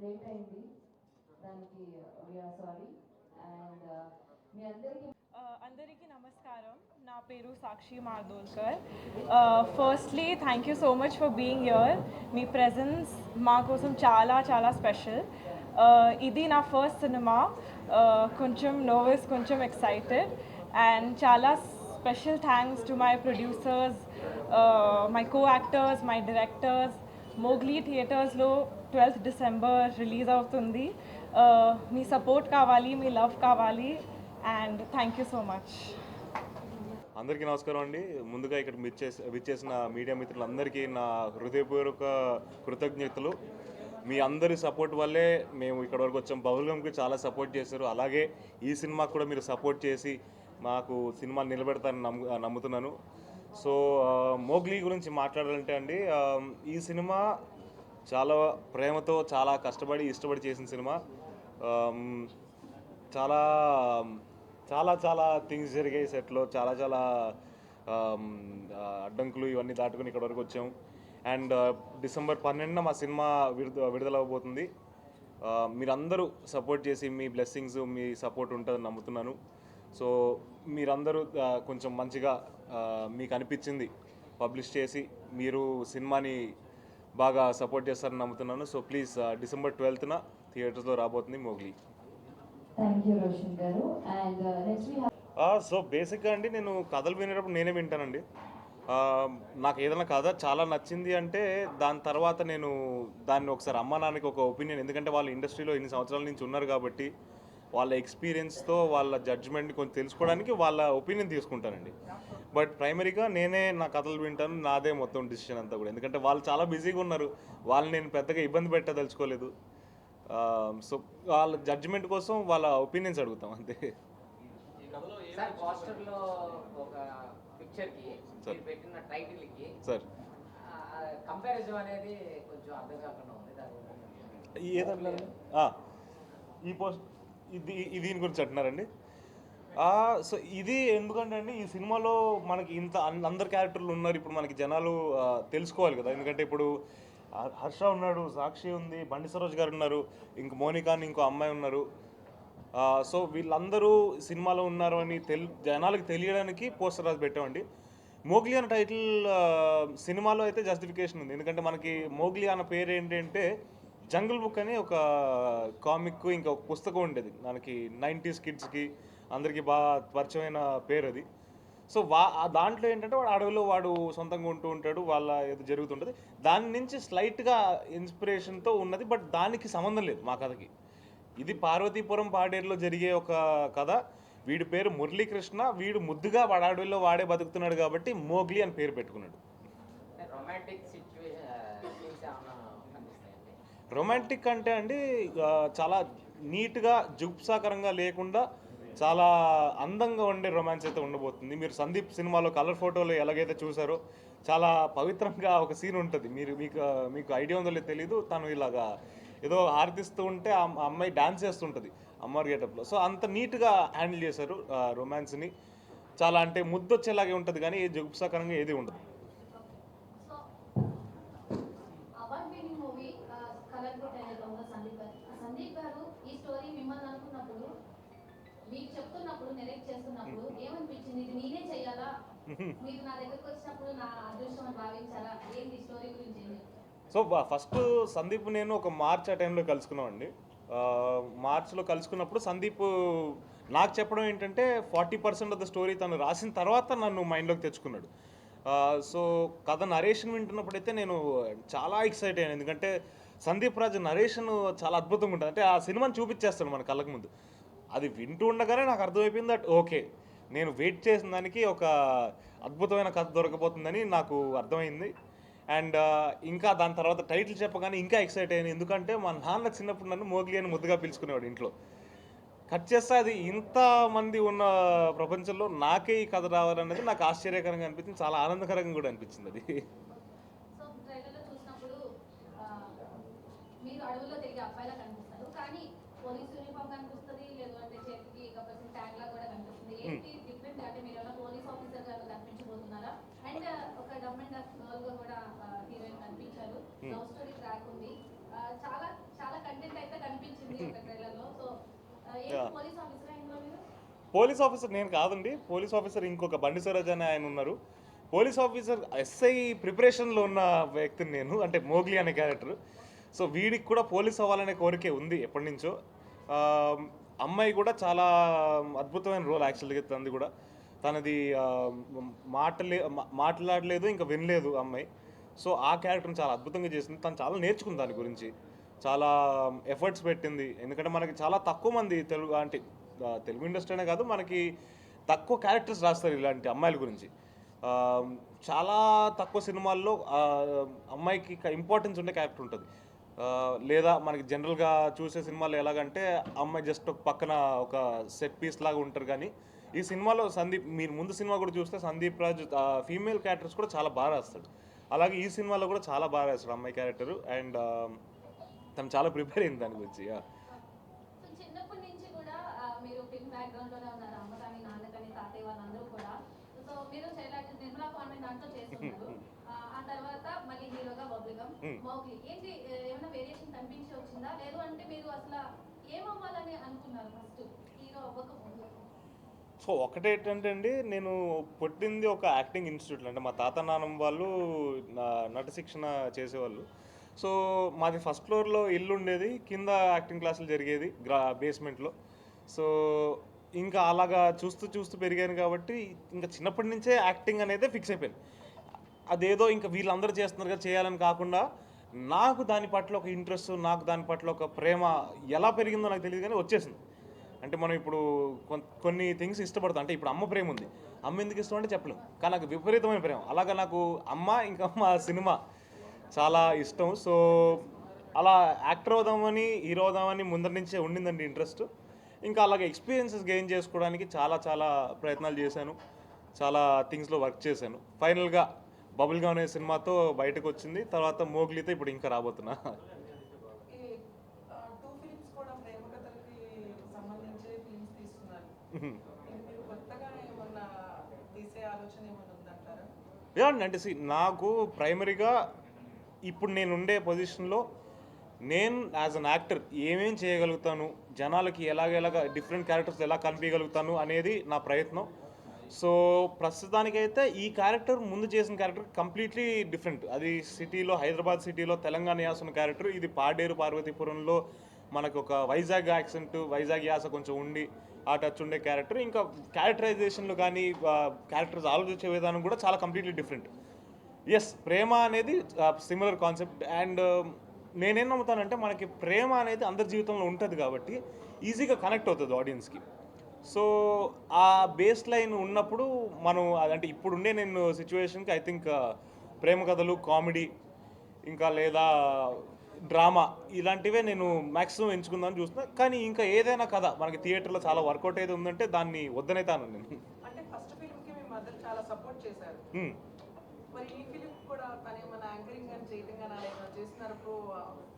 Late అయింది దానికి we are sorry. And మీ అందరికీ అందరికీ నమస్కారం. నా పేరు Sakshi Mardolkar. Firstly thank you so much for being here. మీ ప్రెజెన్స్ మా కోసం చాలా చాలా స్పెషల్. ఇది నా ఫస్ట్ సినిమా. కొంచెం నర్వస్, కొంచెం ఎక్సైటెడ్. అండ్ చాలా special thanks to my producers, my co actors, my directors. Mowgli థియేటర్స్లో 12th December రిలీజ్ అవుతుంది. మీ సపోర్ట్ కావాలి, మీ లవ్ కావాలి. And thank you so much. అందరికీ నమస్కారం అండి. ముందుగా ఇక్కడ విచ్చేసిన మీడియా మిత్రులందరికీ నా హృదయపూర్వక కృతజ్ఞతలు. మీ అందరి సపోర్ట్ వల్లే మేము ఇక్కడ వరకు వచ్చాం. బబుల్గమ్కి చాలా సపోర్ట్ చేశారు, అలాగే ఈ సినిమాకు కూడా మీరు సపోర్ట్ చేసి మాకు సినిమా నిలబెడతారని నమ్ముతున్నాను. సో మోగ్లీ గురించి మాట్లాడాలంటే అండి, ఈ సినిమా చాలా ప్రేమతో, చాలా కష్టపడి, ఇష్టపడి చేసిన సినిమా. చాలా చాలా చాలా థింగ్స్ జరిగాయి సెట్లో. చాలా చాలా అడ్డంకులు ఇవన్నీ దాటుకుని ఇక్కడ వరకు వచ్చాం. అండ్ December 12న మా సినిమా విడుదలవ్వబోతుంది. మీరందరూ సపోర్ట్ చేసి, మీ బ్లెస్సింగ్స్, మీ సపోర్ట్ ఉంటుందని నమ్ముతున్నాను. సో మీరందరూ కొంచెం మంచిగా మీకు అనిపించింది పబ్లిష్ చేసి మీరు సినిమాని బాగా సపోర్ట్ చేస్తారని నమ్ముతున్నాను. సో ప్లీజ్ December 12న థియేటర్స్లో రాబోతుంది మోగ్లీ. థ్యాంక్ యూ రోషన్ గారు. అండ్ నెక్స్ట్ సో బేసిక్గా అండి, నేను కథలు వినేటప్పుడు నేనే వింటానండి. నాకు ఏదైనా కథ చాలా నచ్చింది అంటే దాని తర్వాత నేను దాన్ని ఒకసారి అమ్మ నాన్నకి ఒక ఒపీనియన్, ఎందుకంటే వాళ్ళు ఇండస్ట్రీలో ఇన్ని సంవత్సరాల నుంచి ఉన్నారు కాబట్టి వాళ్ళ ఎక్స్పీరియన్స్తో వాళ్ళ జడ్జ్మెంట్ని కొంచెం తెలుసుకోవడానికి వాళ్ళ ఒపీనియన్ తీసుకుంటానండి. బట్ ప్రైమరీగా నేనే నా కథలు వింటాను, నాదే మొత్తం డిసిషన్ అంతా కూడా. ఎందుకంటే వాళ్ళు చాలా బిజీగా ఉన్నారు, వాళ్ళని నేను పెద్దగా ఇబ్బంది పెట్టదలుచుకోలేదు. సో వాళ్ళ జడ్జిమెంట్ కోసం వాళ్ళ ఒపీనియన్స్ అడుగుతాం అంతే. సార్ పోస్టర్లో ఒక పిక్చర్కి మీరు పెట్టిన టైటిల్కి సార్ కంపారిజన్ అనేది కొంచెం అర్థం కాకుండా ఉంది. ఏదన్నా ఈ పోస్ట్ దీని గురించి అంటున్నారండి. సో ఇది ఎందుకంటే అండి, ఈ సినిమాలో మనకి ఇంత అందరు క్యారెక్టర్లు ఉన్నారు. ఇప్పుడు మనకి జనాలు తెలుసుకోవాలి కదా, ఎందుకంటే ఇప్పుడు హర్ష ఉన్నాడు, సాక్షి ఉంది, బండి సరోజ్ గారు ఉన్నారు, ఇంక మోనికా అని ఇంకో అమ్మాయి ఉన్నారు. సో వీళ్ళందరూ సినిమాలో ఉన్నారు అని జనాలకు తెలియడానికి పోస్టర్ రాసి పెట్టామండి. మోగ్లీ అన్న టైటిల్ సినిమాలో అయితే జస్టిఫికేషన్ ఉంది, ఎందుకంటే మనకి మోగ్లీ అన్న పేరు ఏంటంటే జంగిల్ బుక్ అని ఒక కామిక్, ఇంకా ఒక పుస్తకం ఉండేది మనకి 90s కిడ్స్కి అందరికీ బాగా పరిచయమైన పేరు అది. సో దాంట్లో ఏంటంటే వాడు అడవిలో వాడు సొంతంగా ఉంటూ ఉంటాడు, వాళ్ళ ఏదో జరుగుతుంటుంది. దాని నుంచి స్లైట్గా ఇన్స్పిరేషన్తో ఉన్నది, బట్ దానికి సంబంధం లేదు మా కథకి. ఇది పార్వతీపురం పాడేరులో జరిగే ఒక కథ. వీడి పేరు మురళీకృష్ణ, వీడు ముద్దుగా వాడు అడవిలో వాడే బతుకుతున్నాడు కాబట్టి మోగ్లీ అని పేరు పెట్టుకున్నాడు. రొమాంటిక్ అంటే అండి, చాలా నీట్గా జుప్సాకరంగా లేకుండా చాలా అందంగా ఉండే రొమాన్స్ అయితే ఉండబోతుంది. మీరు సందీప్ సినిమాలో కలర్ ఫోటోలు ఎలాగైతే చూసారో చాలా పవిత్రంగా ఒక సీన్ ఉంటుంది. మీకు ఐడియా ఉందో లేదో తెలీదు. తను ఇలాగా ఏదో ఆర్తిస్తూ ఉంటే ఆ అమ్మాయి డాన్స్ చేస్తుంటుంది అమ్మవారి గెటప్లో. సో అంత నీట్గా హ్యాండిల్ చేశారు రొమాన్స్ని. చాలా అంటే ముద్దు వచ్చేలాగే ఉంటుంది, కానీ జుగుప్సాకరంగా ఏది ఉండదు. మీకు చెప్తున్నప్పుడు నెరేట్ చేస్తున్నప్పుడు ఏమనిపించింది, ఇది నేనే చెయ్యాలా, మీరు నా దగ్గరకు వచ్చినప్పుడు నా అదృష్టం అని భావించారా, ఏంటి స్టోరీ గురించి? సో ఫస్ట్ సందీప్ నేను ఒక మార్చ్ ఆ టైంలో కలుసుకున్నామండి. మార్చ్లో కలుసుకున్నప్పుడు సందీప్ నాకు చెప్పడం ఏంటంటే 40% ఆఫ్ ద స్టోరీ తను రాసిన తర్వాత నన్ను మైండ్లోకి తెచ్చుకున్నాడు. సో కథ నరేషన్ వింటున్నప్పుడైతే నేను చాలా ఎక్సైట్ అయ్యాను, ఎందుకంటే సందీప్ రాజు నరేషన్ చాలా అద్భుతంగా ఉంటుంది. అంటే ఆ సినిమాని చూపించేస్తాడు మన కళ్ళకు ముందు. అది వింటూ ఉండగానే నాకు అర్థమైపోయింది దట్ ఓకే, నేను వెయిట్ చేసిన దానికి ఒక అద్భుతమైన కథ దొరకబోతుందని నాకు అర్థమైంది. అండ్ ఇంకా దాని తర్వాత టైటిల్ చెప్పగానే ఇంకా ఎక్సైట్ అయ్యాను, ఎందుకంటే మా నాన్న చిన్నప్పుడు నన్ను మోగ్లీ అని ముద్దుగా పిలుచుకునేవాడు ఇంట్లో. కట్ చేస్తే అది ఇంతమంది ఉన్న ప్రపంచంలో నాకే ఈ కథ రావాలన్నది నాకు ఆశ్చర్యకరంగా అనిపించింది, చాలా ఆనందకరంగా కూడా అనిపించింది అది. పోలీస్ యూనిఫామ్ కనిపిస్తుంది, లేదు అంటే చేతికి కావాల్సిన ట్యాగ్ లా కూడా కనిపిస్తుంది. ఏంటి డిఫరెంట్ అంటే మీరు ఏమైనా పోలీస్ ఆఫీసర్ గారు కనిపించబోతున్నారా? అండ్ ఒక డమ్ అండ్ గర్ల్ గా కూడా హీరోయిన్ కనిపించారు. లవ్ స్టోరీ ట్రాక్ ఉంది, చాలా చాలా కంటెంట్ కనిపించింది ఒక ట్రైలర్లో. So Yeah. పోలీస్ ఆఫీసర్ ఇందులో మీరు? పోలీస్ ఆఫీసర్ నేను కాదండి. పోలీస్ ఆఫీసర్ ఇంకొక బండి స్వరాజ్ అని ఆయన ఉన్నారు. పోలీస్ ఆఫీసర్ ఎస్ఐ ప్రిపరేషన్లో ఉన్న వ్యక్తిని నేను, అంటే మోగ్లీ అనే క్యారెక్టర్. సో వీడికి కూడా పోలీస్ అవ్వాలనే కోరికే ఉంది ఎప్పటి నుంచో. ఆ, అమ్మాయి కూడా చాలా అద్భుతమైన రోల్ యాక్చువల్గా తనది కూడా. తనది మాట్లాడలేదు, ఇంకా వినలేదు అమ్మాయి. సో ఆ క్యారెక్టర్ని చాలా అద్భుతంగా చేసింది. తను చాలా నేర్చుకుంది దాని గురించి, చాలా ఎఫర్ట్స్ పెట్టింది. ఎందుకంటే మనకి చాలా తక్కువ మంది తెలుగు, అంటే తెలుగు ఇండస్ట్రీనే కాదు, మనకి తక్కువ క్యారెక్టర్స్ రాస్తారు ఇలాంటి అమ్మాయిల గురించి. చాలా తక్కువ సినిమాల్లో అమ్మాయికి ఇంపార్టెన్స్ ఉండే క్యారెక్టర్ ఉంటుంది. లేదా మనకి జనరల్గా చూసే సినిమాలు ఎలాగంటే అమ్మాయి జస్ట్ ఒక పక్కన ఒక సెట్ పీస్ లాగా ఉంటారు. కానీ ఈ సినిమాలో సందీప్, మీరు ముందు సినిమా కూడా చూస్తే సందీప్ రాజ్ ఫీమేల్ క్యారెక్టర్స్ కూడా చాలా బాగా రాస్తాడు. అలాగే ఈ సినిమాలో కూడా చాలా బాగా రాస్తాడు అమ్మాయి క్యారెక్టర్. అండ్ తను చాలా ప్రిపేర్ అయింది దాని గురించి. సో చిన్నప్పటి నుంచి కూడా మీరు ఫిల్మ్ బ్యాక్గ్రౌండ్ లోనే ఉన్నారు. అమ్మ కానీ నాన్న కానీ తాతయ్య వాళ్ళందరూ కూడా. సో మీరు చైల్డ్ యాక్టర్ నిర్మలా కాన్వెంట్ దాంట్లో చేస్తున్నారు. ఆ తర్వాత మళ్ళీ హీరోగా బబ్లిగమ్, మౌగ్లీ. ఏంటి ఏమైనా వేరియేషన్ కనిపించి వచ్చిందా? లేదు అంటే మీరు అసలు ఏమవ్వాలని అనుకున్నారు ఫస్ట్ హీరో అవ్వకముందు? సో ఒకటేంటంటే అండి, నేను పుట్టింది ఒక యాక్టింగ్ ఇన్స్టిట్యూట్లో. అంటే మా తాత నాన్నమ్మ వాళ్ళు నట శిక్షణ చేసేవాళ్ళు. సో మాది ఫస్ట్ ఫ్లోర్లో ఇల్లు ఉండేది, కింద యాక్టింగ్ క్లాసులు జరిగేది బేస్మెంట్లో. సో ఇంకా అలాగా చూస్తూ చూస్తూ పెరిగాను కాబట్టి ఇంకా చిన్నప్పటి నుంచే యాక్టింగ్ అనేది ఫిక్స్ అయిపోయింది. అదేదో ఇంకా వీళ్ళందరూ చేస్తున్నారు కదా చేయాలని కాకుండా, నాకు దాని పట్ల ఒక ఇంట్రెస్ట్, నాకు దాని పట్ల ఒక ప్రేమ ఎలా పెరిగిందో నాకు తెలియదు కానీ వచ్చేసింది. అంటే మనం ఇప్పుడు కొన్ని థింగ్స్ ఇష్టపడతాం. అంటే ఇప్పుడు అమ్మ ప్రేమ ఉంది, అమ్మ ఎందుకు ఇష్టం అంటే చెప్పలేము, కానీ నాకు విపరీతమైన ప్రేమ. అలాగా నాకు అమ్మ ఇంకా మా సినిమా చాలా ఇష్టం. సో అలా యాక్టర్ అవుదామని, హీరో అవుదామని ముందరి నుంచే ఉండిందండి ఇంట్రెస్ట్. ఇంకా అలాగే ఎక్స్పీరియన్సెస్ గెయిన్ చేసుకోవడానికి చాలా చాలా ప్రయత్నాలు చేశాను, చాలా థింగ్స్లో వర్క్ చేశాను. ఫైనల్గా బబుల్గమ్ అనే సినిమాతో బయటకు వచ్చింది. తర్వాత మోగ్లీతో ఇప్పుడు ఇంకా రాబోతున్నా. అంటే నాకు ప్రైమరీగా ఇప్పుడు నేను ఉండే పొజిషన్లో నేను యాజ్ అన్ యాక్టర్ ఏమేం చేయగలుగుతాను, జనాలకి ఎలాగెలాగ డిఫరెంట్ క్యారెక్టర్స్ ఎలా కనిపించగలుగుతాను అనేది నా ప్రయత్నం. సో ప్రస్తుతానికైతే ఈ క్యారెక్టర్ ముందు చేసిన క్యారెక్టర్ కంప్లీట్లీ డిఫరెంట్. అది సిటీలో, హైదరాబాద్ సిటీలో తెలంగాణ యాస ఉన్న క్యారెక్టర్. ఇది పాడేరు పార్వతీపురంలో మనకు ఒక వైజాగ్ యాక్సెంట్, వైజాగ్ యాస కొంచెం ఉండి ఆ టచ్ ఉండే క్యారెక్టర్. ఇంకా క్యారెక్టరైజేషన్లో కానీ క్యారెక్టర్స్ ఆలోచించే విధానం కూడా చాలా కంప్లీట్లీ డిఫరెంట్. ఎస్, ప్రేమ అనేది సిమిలర్ కాన్సెప్ట్. అండ్ నేనేం నమ్ముతానంటే మనకి ప్రేమ అనేది అందరి జీవితంలో ఉంటుంది కాబట్టి ఈజీగా కనెక్ట్ అవుతుంది ఆడియన్స్కి. సో ఆ బేస్ లైన్ ఉన్నప్పుడు మనం అంటే ఇప్పుడుండే నేను సిచ్యువేషన్కి ఐ థింక్ ప్రేమ కథలు, కామెడీ, ఇంకా లేదా డ్రామా ఇలాంటివే నేను మ్యాక్సిమం ఎంచుకుందామని చూస్తున్నా. కానీ ఇంకా ఏదైనా కథ మనకి థియేటర్లో చాలా వర్కౌట్ అయితే ఉందంటే దాన్ని వద్దనైతాను నేను. అంటే ఫస్ట్ ఫిల్మ్కి మీ మదర్ చాలా సపోర్ట్ చేశారు. మరి ఈ ఫిలిం కూడా తనే మన యాంకరింగ్ అని చేయటం కానీ అలా చేస్తున్నప్పుడు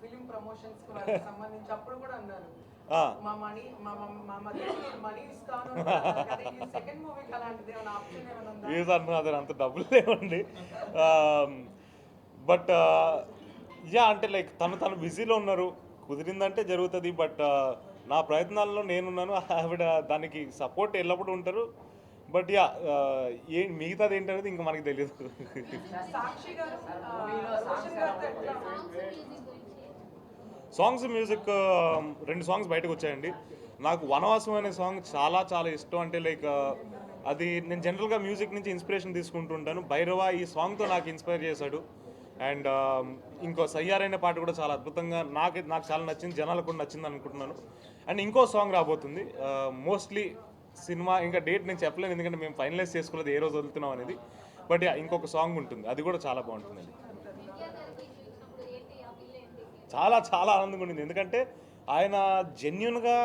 ఫిలిం ప్రమోషన్స్ కి సంబంధించి అప్పుడు కూడా అన్నారు మా మదర్ మనీ ఇస్తాను. సెకండ్ మూవీకి అలాంటిది ఏమైనా ఆప్షన్ ఏమైనా ఉందా? అంత డబ్బులు లేవండి. బట్ యా, అంటే లైక్ తను బిజీలో ఉన్నారు, కుదిరిందంటే జరుగుతుంది. బట్ నా ప్రయత్నాల్లో నేనున్నాను, ఆవిడ దానికి సపోర్ట్ ఎల్లప్పుడూ ఉంటారు. బట్ యా, మిగతాది ఏంటనేది ఇంకా మనకి తెలియదు. సాక్షి గారు సాంగ్స్, మ్యూజిక్ 2 సాంగ్స్ బయటకు వచ్చాయండి. నాకు వనవాసం అనే సాంగ్ చాలా చాలా ఇష్టం. అంటే లైక్ అది నేను జనరల్గా మ్యూజిక్ నుంచి ఇన్స్పిరేషన్ తీసుకుంటూ ఉంటాను. భైరవ ఈ సాంగ్తో నాకు ఇన్స్పైర్ చేశాడు. అండ్ ఇంకో సయ్యారైన పాట కూడా చాలా అద్భుతంగా నాకు చాలా నచ్చింది, జనాలకు కూడా నచ్చింది అనుకుంటున్నాను. అండ్ ఇంకో సాంగ్ రాబోతుంది. మోస్ట్లీ సినిమా ఇంకా డేట్ నేను చెప్పలేను, ఎందుకంటే మేము ఫైనలైజ్ చేసుకోలేదు ఏ రోజు వదులుతున్నాం అనేది. బట్ ఇంకొక సాంగ్ ఉంటుంది, అది కూడా చాలా బాగుంటుందండి. చాలా చాలా ఆనందంగా ఉండింది, ఎందుకంటే ఆయన జెన్యున్గా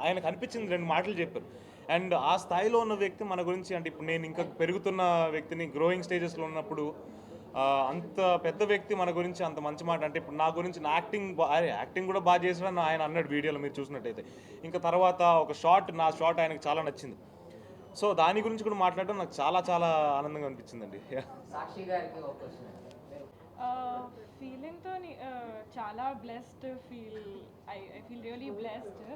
ఆయనకు అనిపించింది 2 మాటలు చెప్పారు. అండ్ ఆ స్థాయిలో ఉన్న వ్యక్తి మన గురించి, అంటే ఇప్పుడు నేను ఇంకా పెరుగుతున్న వ్యక్తిని, గ్రోయింగ్ స్టేజెస్లో ఉన్నప్పుడు అంత పెద్ద వ్యక్తి మన గురించి అంత మంచి మాట. అంటే ఇప్పుడు నా గురించి నా యాక్టింగ్ కూడా బాగా చేసాడని ఆయన అన్నాడు వీడియోలో మీరు చూసినట్టయితే. ఇంకా తర్వాత ఒక నా షాట్ ఆయనకు చాలా నచ్చింది. సో దాని గురించి కూడా మాట్లాడడం నాకు చాలా చాలా ఆనందంగా అనిపించిందండి. సాక్షి గారికి ఒక క్వశ్చన్. ఫీలింగ్తో చాలా blessed I feel really blessed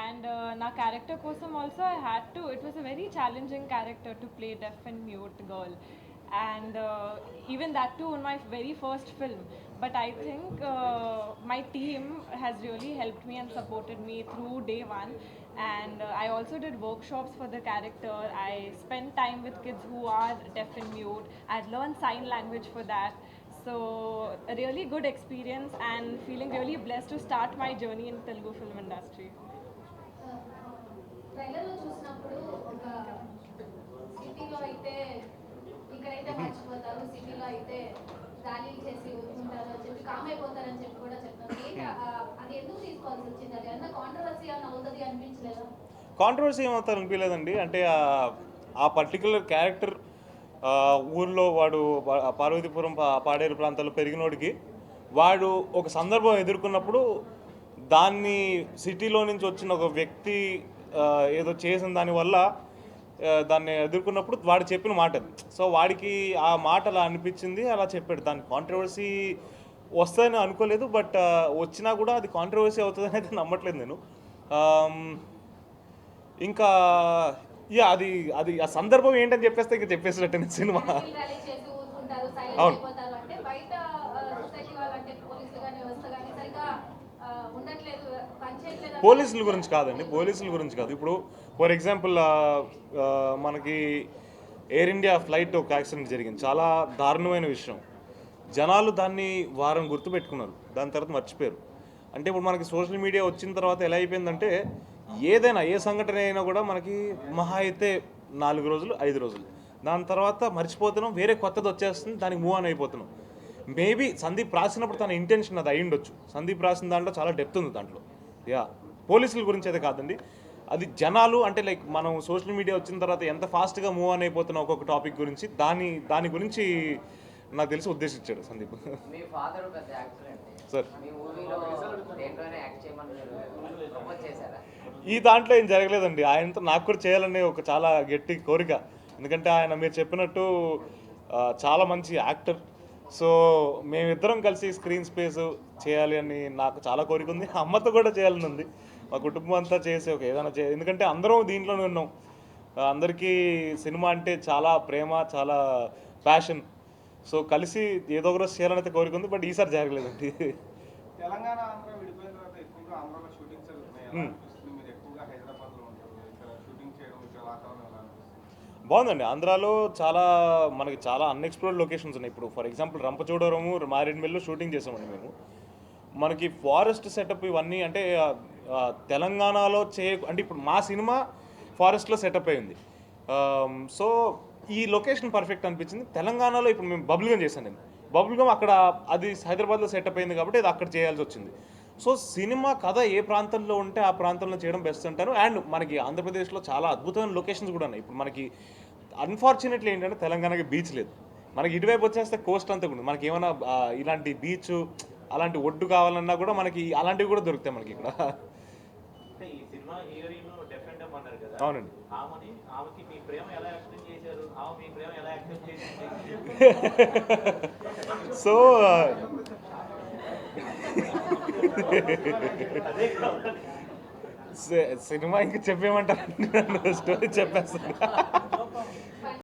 and నా క్యారెక్టర్ కోసం also I had to it was a very challenging character to play deaf and mute girl and even that too in my very first film, but I think my team has really helped me and supported me through day one, and I also did workshops for the character. I spent time with kids who are deaf and mute. I learned sign language for that, so a really good experience and feeling really blessed to start my journey in Telugu film industry. ట్రైలర్లో చూసినప్పుడు ఒక సిటీలో అయితే ఇక్కడైతే మర్చిపోతారు, సిటీలో అయితే rally చేసి ఊరుకుంటారు అని చెప్పి కామ్ అయిపోతారని చెప్పి కూడా చెప్తారు. అది ఎందుకు తీసుకోవాల్సి వచ్చింది? అది ఏమన్నా కాంట్రవర్సీ అని అవుతుంది అనిపించలేదా? కాంట్రవర్సీ ఏమవుతారు అనిపించలేదండి. అంటే ఆ పర్టికులర్ క్యారెక్టర్ ఊర్లో వాడు పార్వతీపురం పాడేరు ప్రాంతాల్లో పెరిగినోడికి వాడు ఒక సందర్భం ఎదుర్కొన్నప్పుడు దాన్ని సిటీలో నుంచి వచ్చిన ఒక వ్యక్తి ఏదో చేసిన దానివల్ల దాన్ని ఎదుర్కొన్నప్పుడు వాడు చెప్పిన మాట. సో వాడికి ఆ మాట అలా అనిపించింది, అలా చెప్పాడు. దాని కాంట్రవర్సీ వస్తుందని అనుకోలేదు, బట్ వచ్చినా కూడా అది కాంట్రవర్సీ అవుతుందని అయితే నమ్మట్లేదు నేను. ఇంకా అది అది ఆ సందర్భం ఏంటని చెప్పేస్తే ఇంకా చెప్పేసినట్టు సినిమా. అవును, పోలీసుల గురించి కాదండి, పోలీసుల గురించి కాదు. ఇప్పుడు ఫర్ ఎగ్జాంపుల్ మనకి ఎయిర్ ఇండియా ఫ్లైట్ ఒక యాక్సిడెంట్ జరిగింది, చాలా దారుణమైన విషయం. జనాలు దాన్ని వారం గుర్తుపెట్టుకున్నారు, దాని తర్వాత మర్చిపోయారు. అంటే ఇప్పుడు మనకి సోషల్ మీడియా వచ్చిన తర్వాత ఎలా అయిపోయిందంటే ఏదైనా ఏ సంఘటన అయినా కూడా మనకి మహా అయితే 4 రోజులు 5 రోజులు, దాని తర్వాత మర్చిపోతున్నాం, వేరే కొత్తది వచ్చేస్తుంది, దానికి మూవ్ ఆన్ అయిపోతున్నాం. మేబీ సందీప్ రాసినప్పుడు తన ఇంటెన్షన్ అది అయి ఉండొచ్చు. సందీప్ రాసిన దాంట్లో చాలా డెప్త్ ఉంది దాంట్లో. పోలీసుల గురించి అయితే కాదండి, అది జనాలు అంటే లైక్ మనం సోషల్ మీడియా వచ్చిన తర్వాత ఎంత ఫాస్ట్గా మూవ్ ఆన్ అయిపోతున్నాం ఒక్కొక్క టాపిక్ గురించి, దాని గురించి నాకు తెలిసి ఉద్దేశించాడు సందీప్. మీ ఫాదర్ పెద్ద యాక్టర్ అండి సార్, మీ మూవీలో దేంట్లోనే యాక్ట్ చేయమని ప్రపోజ్ చేశారా? ఈ దాంట్లో ఏం జరగలేదండి. ఆయనతో నాకు కూడా చేయాలనే ఒక చాలా గట్టి కోరిక, ఎందుకంటే ఆయన మీరు చెప్పినట్టు చాలా మంచి యాక్టర్. సో మేమిద్దరం కలిసి స్క్రీన్ స్పేస్ చేయాలి అని నాకు చాలా కోరిక ఉంది. అమ్మతో కూడా చేయాలని ఉంది, మా కుటుంబం అంతా చేసే ఒక ఏదైనా ఎందుకంటే అందరం దీంట్లోనే ఉన్నాం. అందరికీ సినిమా అంటే చాలా ప్రేమ, చాలా ప్యాషన్. సో కలిసి ఏదో ఒక రోజు చేయాలనైతే కోరిక ఉంది, బట్ ఈసారి జరగలేదండి. తెలంగాణ ఆంధ్ర విడిపోయిన తర్వాత ఎక్కువగా ఆంధ్రలో షూటింగ్స్ జరుగుతున్నాయి. మీరు ఎక్కువగా హైదరాబాద్లో ఉంటారు, ఇక్కడ షూటింగ్ చేయడం, ఇక్కడ వాతావరణం ఎలా అనిపిస్తుంది? బాగుందండి. ఆంధ్రాలో మనకి చాలా అన్ఎక్స్ప్లోర్డ్ లొకేషన్స్ ఉన్నాయి. ఇప్పుడు ఫర్ ఎగ్జాంపుల్ రంపచోడవరము, మారేడుమిల్లిలో షూటింగ్ చేసామండి మేము. మనకి ఫారెస్ట్ సెటప్ ఇవన్నీ అంటే తెలంగాణలో అంటే ఇప్పుడు మా సినిమా ఫారెస్ట్లో సెటప్ అయింది. సో ఈ లొకేషన్ పర్ఫెక్ట్ అనిపించింది. తెలంగాణలో ఇప్పుడు మేము బబుల్గమ్ చేశాను నేను. బబుల్గమ్ అక్కడ అది హైదరాబాద్లో సెటప్ అయింది కాబట్టి అది అక్కడ చేయాల్సి వచ్చింది. సో సినిమా కథ ఏ ప్రాంతంలో ఉంటే ఆ ప్రాంతంలో చేయడం బెస్ట్ అంటారు. అండ్ మనకి ఆంధ్రప్రదేశ్లో చాలా అద్భుతమైన లొకేషన్స్ కూడా ఉన్నాయి. ఇప్పుడు మనకి అన్ఫార్చునేట్లీ ఏంటంటే తెలంగాణకి బీచ్ లేదు. మనకి ఇటువైపు వచ్చేస్తే కోస్ట్ అంతా కూడా మనకి ఏమైనా ఇలాంటి బీచ్ అలాంటి ఒడ్డు కావాలన్నా కూడా మనకి అలాంటివి కూడా దొరుకుతాయి మనకి ఇక్కడ. అవునండి. సో సినిమా ఇంకా చెప్పేమంటారు, స్టోరీ చెప్పేస్తాను.